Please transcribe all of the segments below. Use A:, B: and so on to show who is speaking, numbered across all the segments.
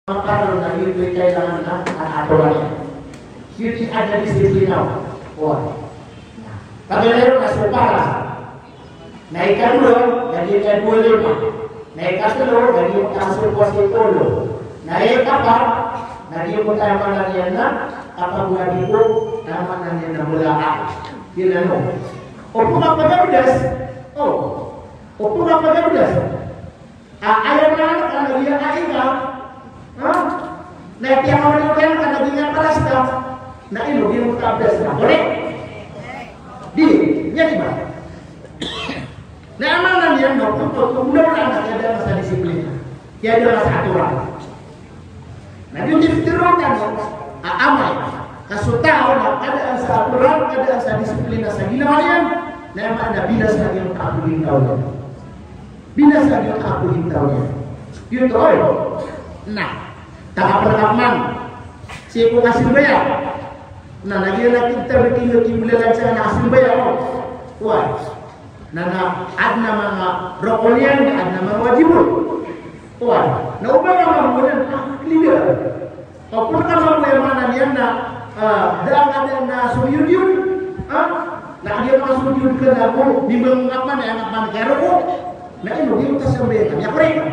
A: Kalau lagi itu kailangan ng aturannya. Yun ada disiplina. Wah. Tapi meron na supara. Na ikatlo, gadi ka 25. Na ikatlo, gadi mo kaso po si Tolo. Na ikapat, gadi mo tayo mananiyan na kapag gadi po, naman na niya na mula ka. Yun ano. O pumapagawdas, o pumapagawdas. Ayaw na anak ang nagiyang kainga, na tiang orang orang kan naging paras ka na ilo di mo kabes na boleh di nya di ba na amanan yan no untuk mudah-mudahan ada masa disiplin ya ada masa aturan nah di diterukan amal kasutao na ada masa aturan ada masa disiplin sa ginawaan na ada binas lagi ang kapuhin taon binas lagi ang kapuhin taon yun to nah Takap-takapman si ko kasih bayar. Nah, lagi kita bikin bulan saya hasil bayar. Wah. Nana adna mga rokolian adna mga wajibun. Wah. Na ubay ang mga clear. Kapag ka mga mana niyan na daang ada na suyud-yud. Na dia masuk suyud ke ako di mengapan ya ngapan kero ko. Na ino di utas sampai ya korek.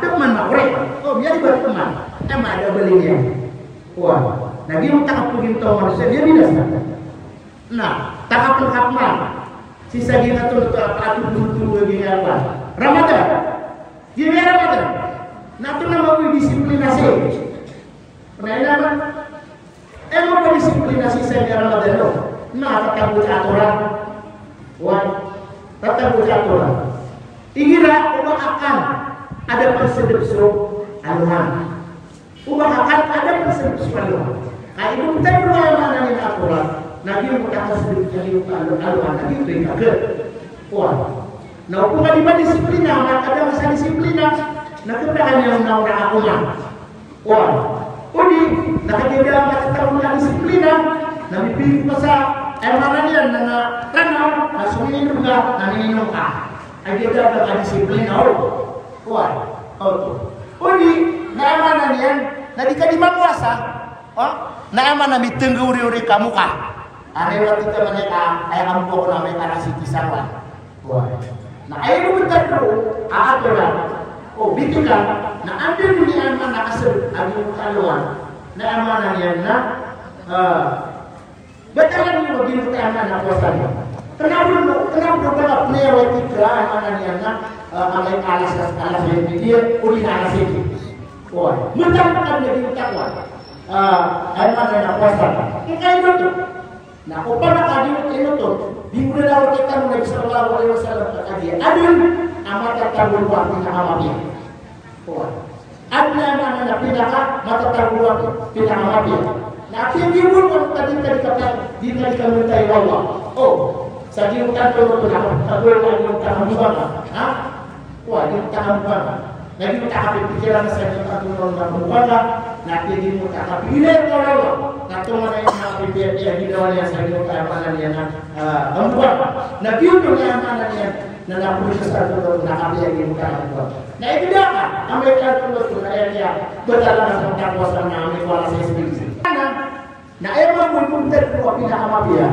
A: Teman mak korek. Oh, biar buat teman. Emang ada belinya. Wah, nah dia tak kapugin tahu manusia dia bilas. Nah, tak kapal sisa dia tu atur dulu lagi apa? Ramadan. Dia Ramadan. Nah, tu nama disiplinasi. Pernah apa? Emang disiplinasi saya Ramadan lo. Nah, tetap aturan. Wah, tetap aturan. Inginlah Allah akan ada persedep-sedep aluhan. Ubah akan ada persedep aluhan. Nah itu kita berdoa mana yang aturan. Nabi yang berkata sedikit aluhan. Nabi itu yang ke. Wah. Nah upah di disiplina. Ada masa disiplina. Nah kita hanya undang-undang akulah. Wah. Udi. Nah kita dalam kata undang disiplina. Nabi pilih masa mana dia nana tanah. Nah sunyi juga. Nah ini nungkah. Kita ada disiplina. Wah. Udi, naamanan yan, na di ka di mamuasa, naaman na mitenggu uri-uri kamu ka. Arewa kita maneka, ay kamu po na may karasi kisawan. Na ayaw mo tayo, aatoran, bitin ka, na andin mo niyan man nakasal, ang kaluan, naamanan yan na, batalan mo maging tayaman na kuwasan mo. Kenapa berapa penewet kita amanan yan na, alay alas yang dia uli alas ini. Wah, mencapai jadi takwa. Ayat yang puasa. Kita itu. Nah, upana kadi itu di bulan awal kita Nabi sallallahu alaihi wasallam kadi. Adun amat tabul wa min amami. Wah. Adna mana pinaka mata tabul wa min amami. Nah, tinggi pun tadi kata di tadi kami minta Allah. Saya utan turun tabul wa min amami. Wah, dia tak apa. Nabi tak apa pikiran saya tak turun dalam buka. Nanti dia tak apa pilih kalau. Nanti mana yang nak pilih dia di dalam yang saya tak apa dia nak buka. Nabi itu yang mana dia nak punya sesuatu nak apa yang dia buka. Nah itu dia apa? Amerika itu dia berjalan sama kuasa nama kuasa sendiri. Nah emang pun terkuat tidak apa dia.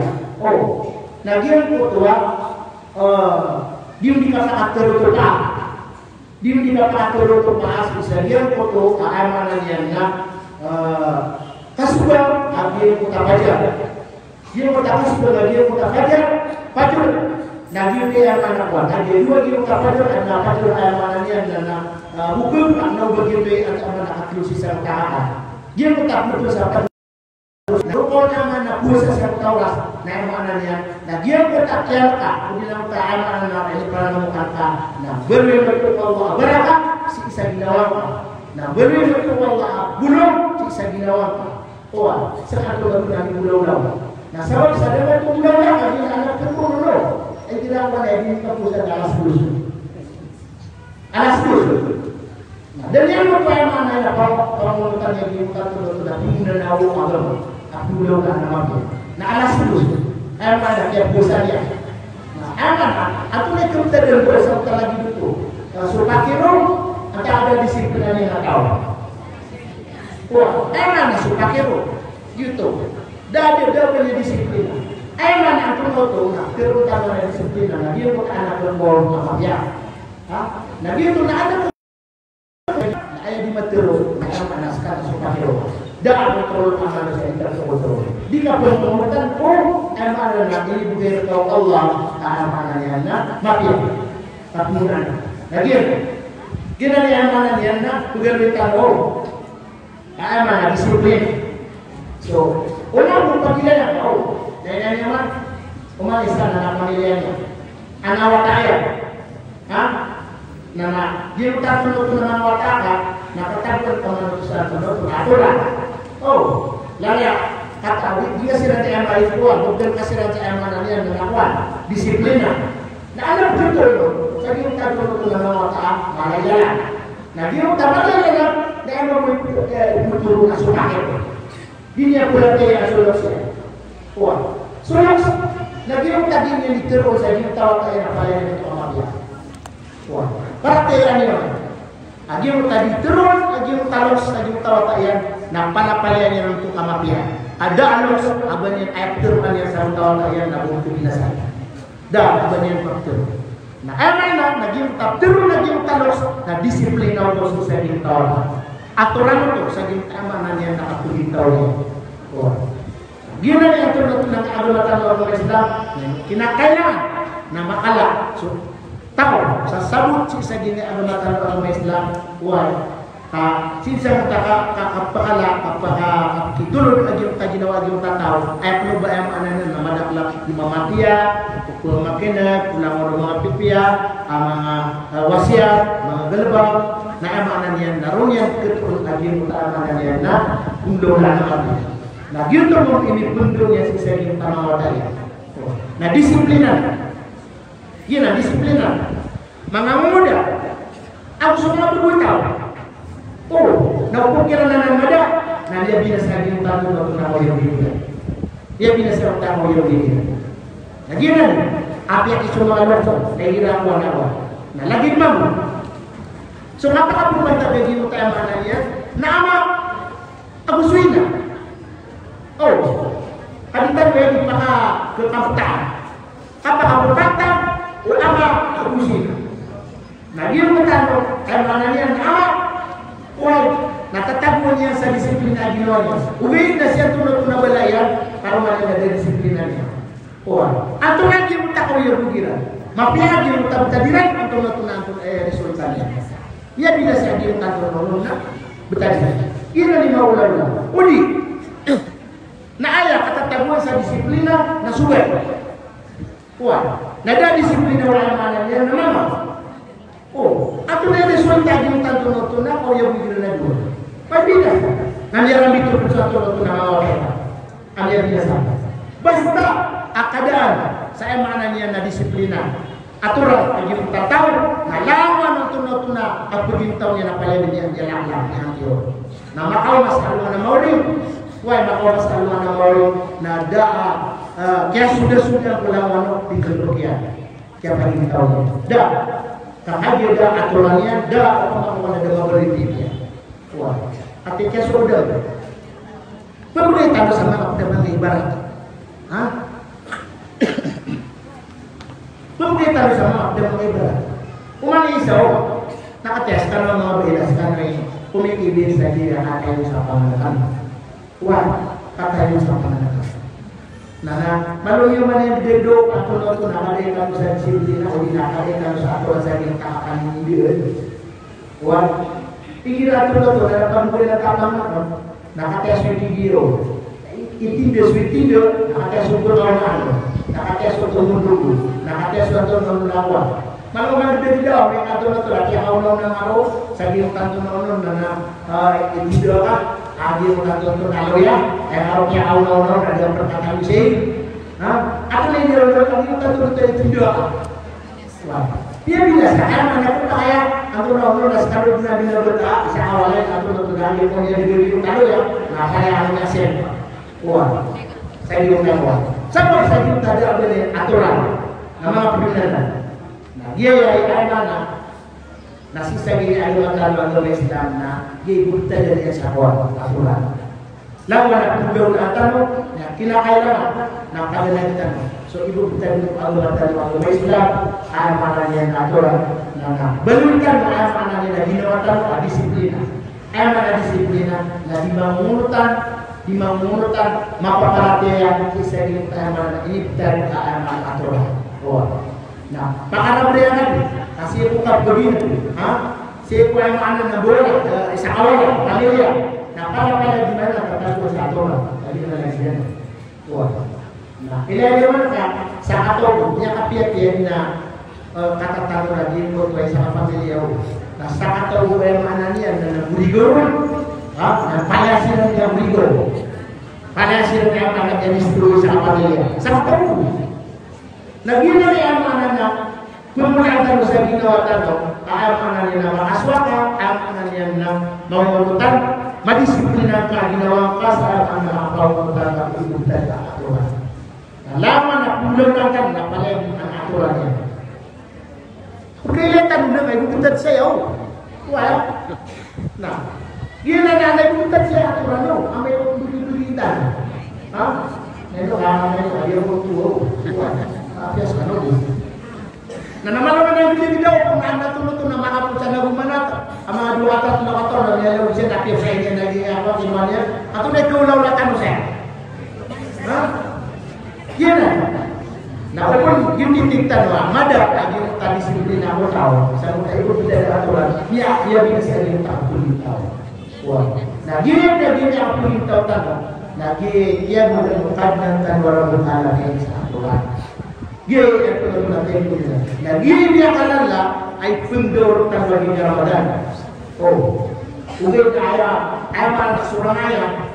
A: Nah dia kutua dia dikatakan terutama. Dia dikatakan terutama bisa dia foto keamanan yang kasuban dia putar bajar. Dia putar kasuban dia putar bajar. Pajur. Nah dia yang mana kuat. Nah dia dua dia putar bajar dan pajur keamanannya dan hukum atau begitu atau mana akil sisa tahan. Dia putar betul sampai. Rupanya mana puasa saya tahu lah. Nah emanannya. Nah dia putar kelak. Bilang keamanan ini para mukata. Nah beri betul Allah berapa si isa ginawa. Nah beri betul Allah bulong si isa ginawa. Wah sekarang baru dari bulong. Nah sebab sadar itu bulong lagi anak terpuluh. Tidak apa lagi pusat alas bulu. Alas bulu. Nah dan yang mana ya kalau menurut yang dimutar sudah pindah nawu malam. Aku bulong kan nama. Nah alas bulu. Emang ada yang pusat dia. Aman, aku ni kita dengan bersama lagi itu. Supaya kira Macam ada disiplin yang nggak tahu. Wah, emang suka kero, gitu. Dah punya disiplin. Emang aku mau tahu, nak terutama disiplin. Nah dia bukan anak lembong sama dia. Nah dia tu nak ada. Ayah di matero, ayah manaskan suka kero. Dah betul amal saya tersebut. Dia pertemuan, oh emang nak ini bukan tahu Allah. Anak-anaknya nak mafia, takmuran. Nah dia. Kira ni amanan yang nak bergerak tahu, amanan disiplin. So, orang bukan kita nak tahu. Dan yang mana, umat Islam anak familianya, anak wataya, Nana dia bukan menurut nama wataya, nak katakan kemenutusan menurut aturan. Oh, lalu kata dia sih nanti yang baik kuat, bukan kasih nanti amanan yang mengakuan disiplinan. Nah, anak betul tu. Jadi kita perlu nama wataya Malaya. Nah, dia utama dia dia mau betul asuhan itu. Dia pula dia asuhan. Wah, sulus. Nah, dia tadi yang diterus saya tahu kayak apa yang itu sama dia. Wah, perhatian ini. Dia tadi terus, dia terus, dia tahu apa yang apa yang untuk sama dia. Ada alus abang yang aktor yang saya tahu yang nabung binasa. Dah abang yang faktor. Nah, emang lagi terus, nah disiplin Allah susah ditahu. Aturan itu saya amanan yang tak aku ditahu. Wah, gimana yang terus nak agama orang Islam? Kena kaya, nama Allah. So, tahu, saya sabut si saya agama orang Islam. Wah, si saya kata apa dulu lagi kita jinawa lagi kita tahu. Ayat lu bayam anak nama dapat lima matia. Pukul makena, pulang orang mga pipia, mga wasiat, mga gelbang, na amanan yan, narunyan ketun aging utamanan yan na undong lang kami. Nah, gitu mo ini bundong yang sisa yung panawataya. Nah, disiplinan. Yan na, disiplinan. Mga muda, ako semua berbuatau. Oh, naupukira na ng mada, na dia binasa yung tanong na tunaw yung bibig. Dia binasa yung tanong yung bibig. Lagi kan, apa yang isu mengalami dari ramuan awal. Nah, lagi mamu. So, apa kamu bantah bagi utama anaknya? Nama Abu Suina. Oh, haditan bagi paha ke kampung. Apa kamu bantah? Ulama Abu Suina. Nah, dia berkata, anaknya nama. Wah, nah ketahuan yang saya disiplin lagi loh. Ubi nasihat tuna belayan, kalau mana ada disiplinannya. Wah, atau lagi minta kau yang berkira, mafia lagi minta dirai untuk nonton resultannya. Ia bila saya dia nonton nonton, betul. Ini lima ulang. Udi, nah ayah kata tabuan saya disiplina, nah suwe. Wah, nada disiplina orang mana yang nama. Oh, atau nada resultan dia nonton nonton, kau yang berkira lagi. Pabila, nanti orang itu bersatu nonton nama orang. Anda biasa. Basta. Keadaan saya maknanya na disiplina aturan bagi kita tahu lawan untuk aku tahu yang apa yang dia jalan yang dia nama kau masalah nama orang wah makau masalah nama orang nada kia sudah pelawan di kerugian kia bagi tahu dah karena dia ada aturannya dah apa ada memberi dia wah artinya sudah boleh tahu sama apa dengan ibarat Pemerintah bersama dengan ibarat. Umat Islam nakateskan ng mga belaskan ay kumikibin sa diri ang katayon sa pangalakan. Wah, katayon sa pangalakan. Nana, maluyo man yung dedo at tuno nakalitan ko sa disiplina o dinakalitan sa ato sa aking kakakanindihan. Wah, tigil ato na ito, nalapan ko rin ang kapang nakates yung tigiro. Itindos, nakates yung kurang nakates yung tumudugo, nakates yung tumunawa. Maluman dari daw, may kanto na ito, laki ang unaw ng araw, sabi yung kanto na unaw na ibidro ka, agi yung kanto na aloya, ay araw kaya unaw-unaw na daw perkatalusay. Ako na yung araw, agi yung kanto na ito, ibidro ka. Dia bilang, sekarang mana pun kaya, kanto na unaw na sekarang na binabata, isa awalnya kanto na ito, agi yung kanya dibili yung aloya, nah kaya ang nasin. Wah, saya diundang wah. Sama saya diundang ada aturan, nama pimpinan. Nah, dia yang mana? Nah sisa gini agama Islam na gibuta dari sakwa aturan. Lawan nak pulau atau ya kinakailangan na kadalagitan mo. So ibu kita dulu agama Islam amanah yang aturan. Nah belumkan amanah yang dinawatan disiplina. Amanah disiplina na dimangunutan mapaparatiyan isa gini amanah ini dari amanah aturan. Nah, pakana beriangan kasi buka begini, si kuai mana na bola, isa awal, pamilya. Nah, para di mana kata ko sa ato tadi na lang Nah, ilan naman sa ato niya kapiat na kata-kata lagi ko kuai sa pamilya. Nah, sa ato kuai mana niya na burigo, na palasin ng burigo. Palasin ng mga ministro sa pamilya. Sa ato Nagina ni amanah na pemulatan sa ginawa tato, amanah niya na makaswaka, amanah niya na mamungutan, madisiplina ka ginawa ka sa amanah mamungutan na ibutan na aturan. Laman na pulang lang kan na pala ang aturan niya. Kailan na may ibutan sa'yo? Well, na, gina na ibutan sa'yo aturan mo, ang may buli-bulitan. Nito ayaw ko tuwo. Bias kan na naman ang binibidaw kung natulog na makapunta na humanat ang mga duwatat na kator na nilaw siya tapos sa inyo naging ako kinwanya ato na ikulaw na kano siya yan na kung yung titigtan mo madap ang yung kadisiplina mo tao sa mga ibang bidala aturan iya binasa yung tapuling tao na gini ang puling tao tano na iya mukad ng tanwarang bukala sa aturan Gaya yang natin kita. Nah, gini dia kalala ay fundor tanpa di Ramadan. Ugay kaya para surangaya.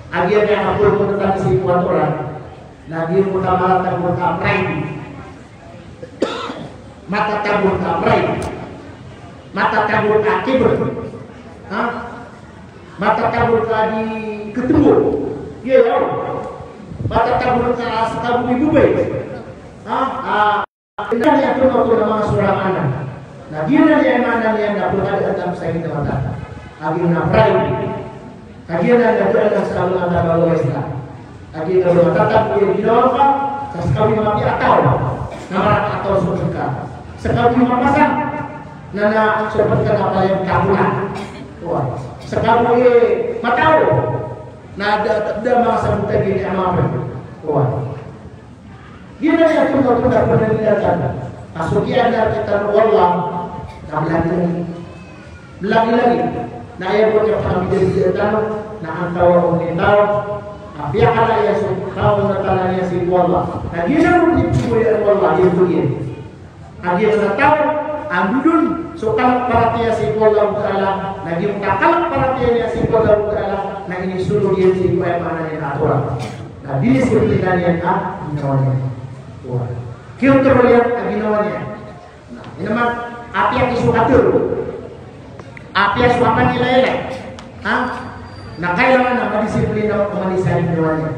A: Agian yang aku tentang si kuaturan. Nah, dia utama tabur kaprai. Mata tabur kaprai. Mata tabur kibur. Mata tabur di ketemu. Ya, mata tabur ke tabu ibu baik. Ini yang perlu kita mga surang anak. Nah, gina yang mana yang dapat ada dalam saya kita mata. Agi na pride. Agi na dapat ada selalu ada bawa Islam. Agi na berkata punya ginawa ka sa sekali mati atau nama atau suka. Sekali mapasang na seperti apa yang kabulan. Sekali matao na ada masa buta gini amapan. Gina yang kita pernah lihat Masukian kita wallah lagi na ayaw ko kami dito na ang tawag ng tao biya kala ya so tawag na tala niya si wallah na ginamit ko ya wallah yung tugin agi na tao ang dudun so kalak para tiya si wallah taala naging kakalak para tiya si wallah taala na inisulog yan si kuya mana ni atura na disiplina niya ginawa niya Kiyong terlihat ginawa niya. Nah, ini naman api yang isukatur. Api yang suapan nilai. Na kailangan na madisiplina o kumalisan ginawa niya.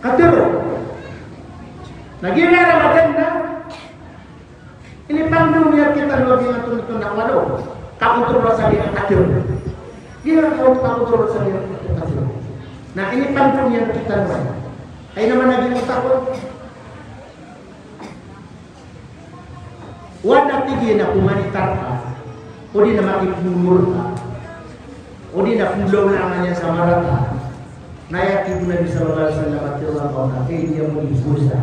A: Katur. Naging naramatan na. Ini panggung niya kita lagi ngatun-ngatun na walo. Kakontrol sa liang katur. Gila kakontrol sa liang katur. Nah, ini panggung niya kita naman. Ay naman naging utakot. Wala tigil na humanitar ka, o di na makipulur ka, o di na pulaw na niya sa marata, nayakit mo na Nabi sallallahu alaihi wasallam at yung ako na kaya niya mo ibusa.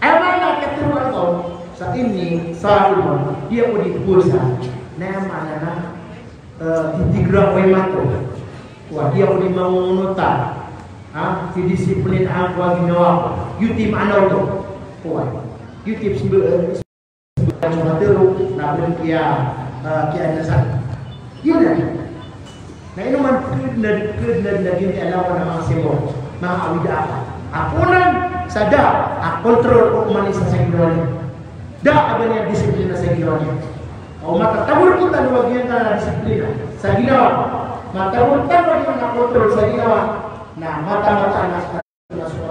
A: Ay mga katuruan ko sa ini, sa mo, dia mo ibusa, na yung mana na titigra ko yung mato. Dia mo di mangungutan, disiplin ang kwa ginawa ko, yutim anaw to. YouTube sebelah cuma teruk nak berkia nasan. Gila. Nah ini man kena gini alawan nama sebo, nama awida. Akunan sadar, kontrol humanis sa ginawa. Da abanya disiplina sa ginawa. O matatabur kita dua bagian na disiplina sa ginawa. Matatabur kita bagian na kontrol sa ginawa. Nah mata-mata nas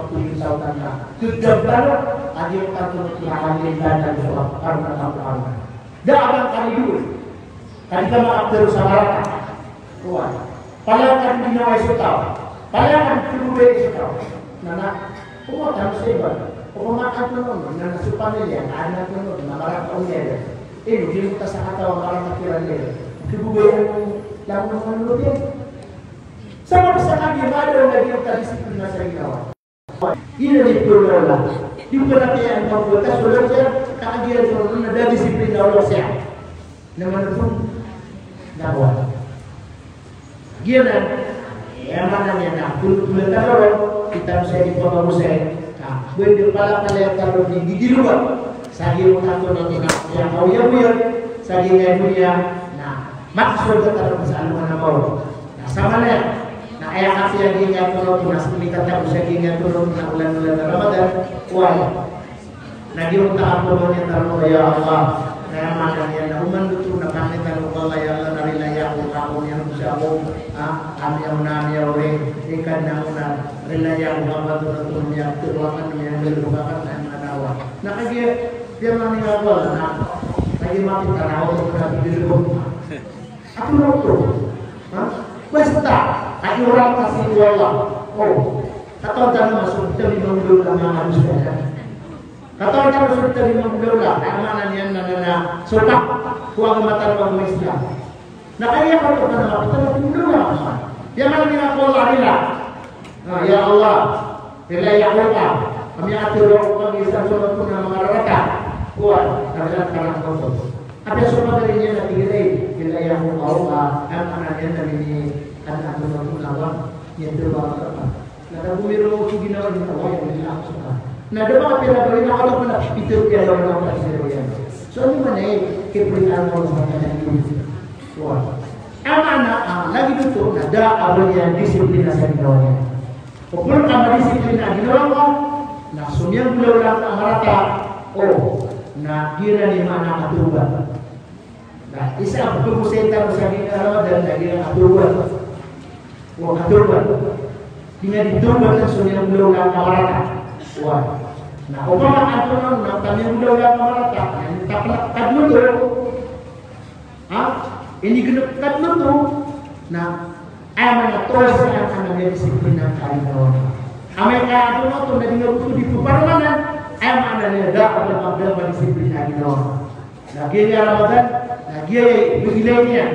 A: tuloy sa utang Tudagdalo, adi yung katulog na kanilitan na gusto karon na karon. Daabang kanidulo. Kani ka makaptero sa maraka. Kuwan. Palakan ginawa sa tao. Palakan tinubay sa tao. Nana, pumunta sa iba. O kumakat na nun, na nasa pamilya, na anak na nun, na maraka ang nila. Hindi mo ka sa katawa maraka kiran nila. Tinubay ang lang ng manulog yan. Sama sa kanya, madaw na yung kadisiplina sa ginawa. Ini di pulau lah. Di pulau yang membuat sudah saya kajian soal ada disiplin Allah saya. Nama pun dakwah. Gimana? Yang mana yang nak pulau tahu kita saya di Pondok Musai. Nah, boleh kepala kalian taruh di luar. Sagi orang tu nanti nak yang kau ya buat. Sagi yang dunia. Nah, maksud kita taruh besar mana mau. Nah, sama lah. Nah, ayah kasih lagi yang turun, nas kita tak usah yang turun, nak bulan-bulan Ramadan, wah. Nagi unta apa yang taruh ya Allah, nah mana yang uman itu nak kami taruh Allah ya Allah dari layak kamu yang bersabung, kami yang nami orang ikan yang unan, layak Muhammad Rasul yang terwakan yang berubahkan yang manawa. Nah kaya dia mana awal, nah lagi mati tarawih berarti di rumah. Aku mau tu, Basta, ay orang kasih Allah. Oh, kataon jangan masuk dari mengulur kama harus ada. Kataon jangan masuk dari mengulur lah. Amanan yang nana suka kuang mata orang Islam. Nah kaya kalau kita nak mengulur lah. Yang mana yang aku larilah. Ya Allah, bila ya Allah, kami atur orang Islam semua pun yang mengarahkan. Kuat, karena kau. Ada semua dari dia nanti bila yang Allah amanah yang ini anak anak lawan yang terbawa. Nah, bumi roh ginawa di bawah yang dilakukan. Nah, dapat pera beri nak kalau pun itu dia orang orang kasih so ini mana keperluan Allah SWT ini. Wah, amanah lagi itu ada apa yang disiplin asal ginawa. Pokoknya kalau disiplin asal ginawa, nah semua bulan amarata. Oh, nah kira di mana aturan. Nah, isa berkusentar sa Ramadan lagi ang aturan. O aturan. Tinggal dituban sa sunyang mulaw ng kamarata. Wah. Nah, kung mga aturan ng kanyang mulaw ng kamarata, kadlo to. Ha? Ini kadlo to. Nah, ay mga tos ang kanang disiplina kalinaw. Amay ka aturan to na dingabuto di puparmanan, ay mga dapat na mabel disiplina kalinaw. Lagi ni Ramadan, lagi begilainya.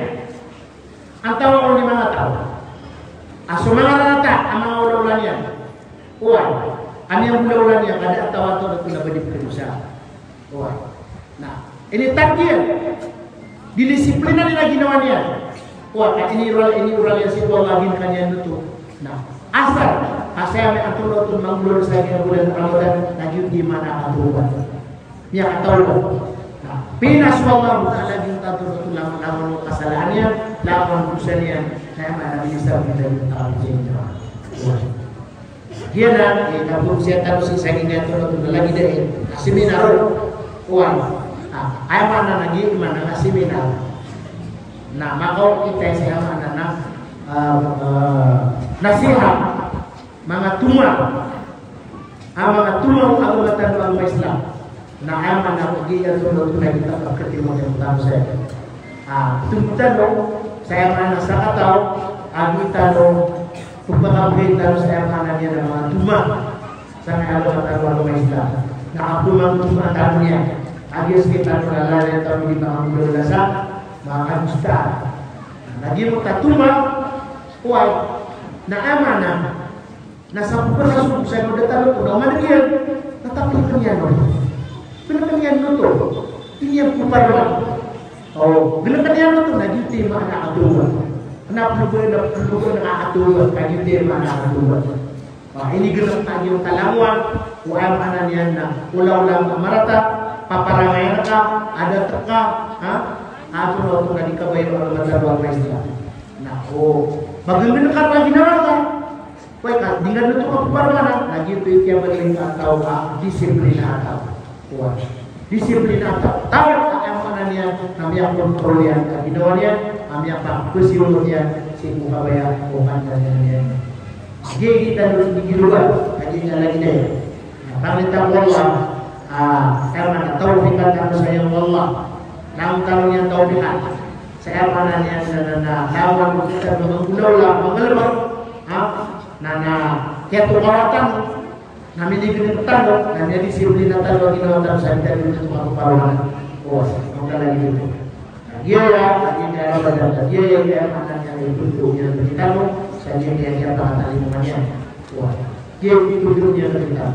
A: Antara orang di mana tahu? Asumang rata, amang ulang-ulangnya. Wah, ani yang ulang-ulangnya kada tahu atau itu lebih diperlusa. Wah, nah ini takdir. Disiplinan lagi namanya. Wah, ini ural yang situ lagi kanya itu. Nah, asal yang atur itu menggulur saya bulan Ramadan lagi di mana aturan. Ya tahu. Pinas wallahu ta'ala minta turut lawan kesalahannya, lawan dosanya, saya mana bisa menjadi tarjihnya. Dia nak kita saya tahu sisa ini turut lagi dari seminar, kuan. Ayah mana lagi mana seminar. Nah maka kita saya mana nasihat, mga tuma, mga agama agama Islam. Nah, aman aku dia turun tunai kita ketemu yang tahu saya. Tuntutan dong, saya mana saya tahu, kita dong, pembakaran tahu saya mana dia nama Tuma, saya ada kata agama Islam. Nah, aku mampu tahunya, agak sekitar kalau yang tahu di bawah berdosa, maka Ustaz. Lagi mau Tuma, kuat. Nah, amanah. Nah, sampai langsung saya mau datang ke mana dia, tetapi punya dong. Benar-benar nutup, ini yang kupar. Oh, benar-benar nutup lagi tema anak aturan. Kenapa perlu anak aturan lagi tema anak aturan? Wah, ini gelap lagi yang kalamuan, uang ananian na, ulang-ulang marata, paparangan ka, ada teka, aturan untuk nadi kabayo orang masalah Islam. Nah, oh, bagaimana kan lagi narata? Wah, kan dengan nutup kupar mana? Lagi itu yang paling atau disiplin atau kuat. Disiplin atau tahu yang mana niat kami yang kontrol yang keginawannya kami apa kesiulunnya si mukabaya bukan dan yang jadi kita dulu di luar adinya lagi deh. Kami tahu Allah, karena taufikan kami sayang Allah. Namun kalau yang taufikan, saya panahnya nana lawan kita mengelak, nana ketu kawatan, nami di petang, nami disiplin atau kita saya dari itu paruhan. Oh, mungkin lagi itu. Dia ya, dia ada dia yang mananya itu yang kita saya dia tahan lingkungannya. Wah, dia itu dia kita.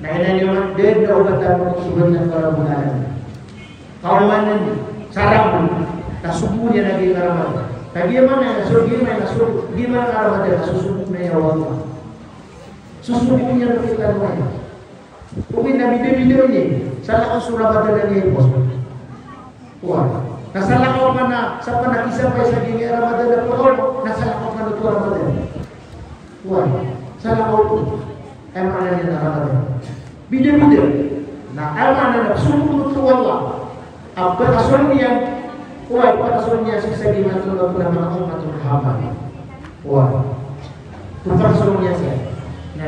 A: Nah ini orang dia obatan sebenarnya kalau bukan. Kawan ini sarang tak subuhnya lagi karaman. Tapi mana subuh gimana karaman dia susunya ya Allah. Susunya kita mana? Mungkin nabi video ini salah surah pada dari bos. Wah. Nasalah kau mana? Siapa nak kisah pada segi Ramadan dan Quran? Nasalah kau mana tu Ramadan? Wah, salah kau tu. Emang ada Ramadan. Bida. Nah, emang ada sungguh tu Allah. Apa kasurnya? Wah, apa kasurnya sisa di mana tu nama umat Muhammad. Wah, tu kasurnya saya.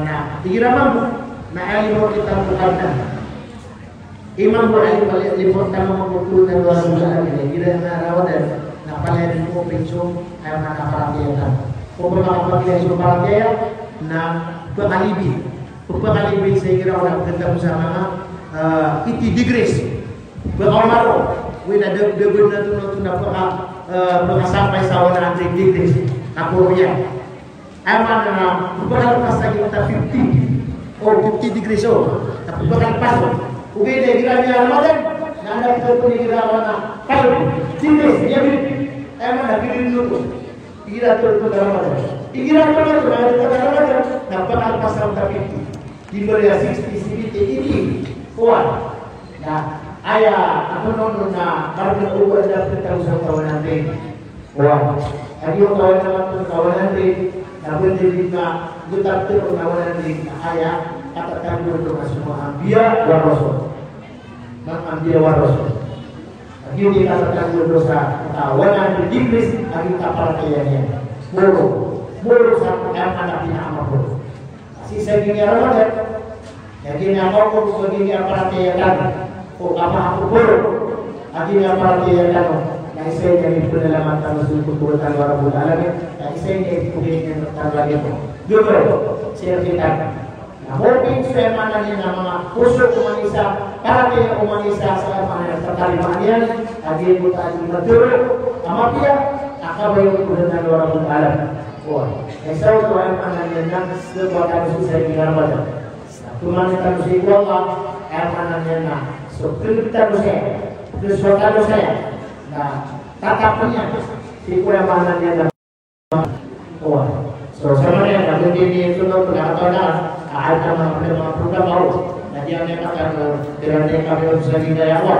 A: Nah, diramam. Nah, alim kita berada. Imam Bukhari balik lipot tama mengukul dan luar bulan ini. Kira na Ramadan, napalay din po pinso ay nakaparakyatan. Kung makapagyan sa parakya na pangalibi. Kung pangalibi sa kira orang kita sa mga 80 degrees. Pangomaro, wala debut na tunod na pagkasampay sa 100 degrees. Ako yan. Aman na pagkalpas lagi kita 50 or 50 degrees o. Pagkalpas Ugay na gira Ramadan, nanda kita pun gira mana? Kalau tinggal dia emang nak kirim dulu, gira tu Ramadan. Gira Ramadan ada Ramadan, nampak apa pasal tapi diberi 60 ini kuat. Nah, ayah apa nona karena ubah ada kita usah kawan nanti. Wah, hari kawan nanti, namun jadi kita tu kawan nanti ayah. Katakan dulu semua ambia wa rasul. Ambia wa rasul. Lagi dikatakan dosa tawanan di iblis lagi kapal kayanya. Mulu satu anak bina amal. Sisa gini Ramadan. Jadi nama aku begini apa kayakan. Oh apa aku bulu. Lagi apa kayakan. Yang saya jadi penyelamatan untuk kebutuhan Rabbul Alamin. Yang saya jadi penyelamatan lagi. Juga cerita. Mungkin saya mana ni nama khusus umanisa, karena umanisa saya mana terkalimatnya, tadi kita betul, ama dia akan berikut dengan orang alam. Wah, esok tuan mana ni nak sebagai susah di Ramadan. Tuan kita mesti Allah, mana ni nak seperti kita mesti, sesuatu saya. Nah, tatapnya, si kuya mana ni nak. Wah, so sama ni nak begini itu tu nak tahu dah. Ada nama program mau. Nanti anda akan berada kami bersama dengan Allah.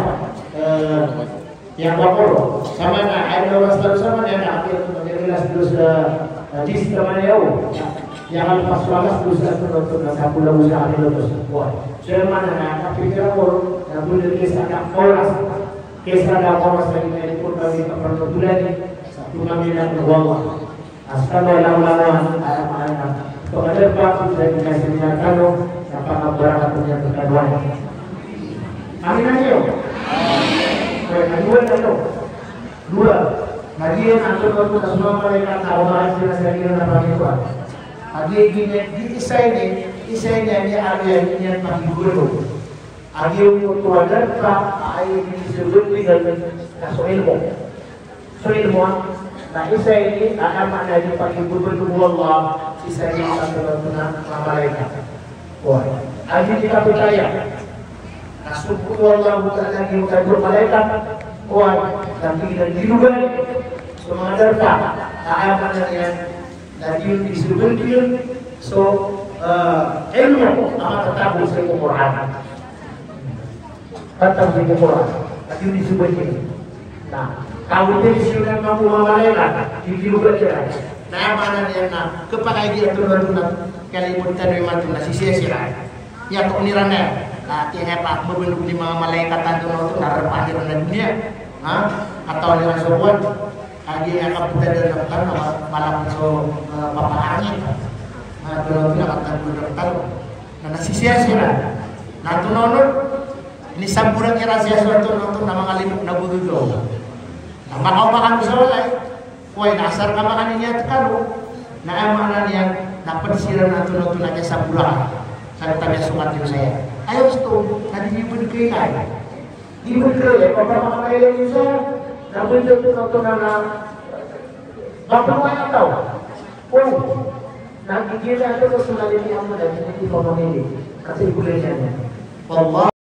A: Yang baru sama na ada orang sama yang akhir tu menjelas terus di sama dia. Yang pas walas terus untuk nak pulang usaha terus. Wah, saya mana nak fikir baru nak boleh kisah orang. Kisah orang lagi ni pun kami perlu bulan ni. Satu kami nak berwala. Astagfirullahaladzim. Ayat-ayat. Pengajar Pak sudah dikasihnya kano apa berangkat punya kedua. Amin aja. Kedua kano. Dua. Lagi yang antum itu semua mereka tahu hasil dari apa itu. Lagi gini di isainya ini ada yang pagi dulu. Lagi untuk tuadan Pak air ini sebelum dengan ilmu. Ilmu. Nah isa ini akan maknanya pagi dulu Allah. Sisa ini satu malaikat. Wah, lagi kita percaya. Nasubhu Allah bukan lagi bukan malaikat. Wah, tapi dan juga semua darah. Ayat yang lagi disebutkan. So ilmu amat tetap di Quran. Tetap di Quran. Lagi disebutkan. Nah, kalau disebutkan mampu malaikat, juga Nah, mana dia nak kepada dia tu baru nak kali pun tadi macam nasi sia-sia. Ya kau ni rana. Nah, tiada apa berbentuk di malaikat tu nak narap akhir dunia. Atau dengan sobat. Lagi yang akan kita dalam malam so papa angin. Tu nak kata na nasisira-sira. Natunonod, ini sampuran kira siya nonton na mga limok na bududo. Na makaw-makan sa walay, kuway nasar ka makan niya at karo, na amanan niya, napansira na tunod na niya sa bulan. Sa tabi sumat yung saya. Ayaw ito, nadinibod kayo kaya. Ibod kayo, pagkamakakailan niyo siya, nabundot ito na babawayan daw. Kung nagigila ito sa sumalili ang mga, hindi pa mamili. Kasi ibulay niya niya.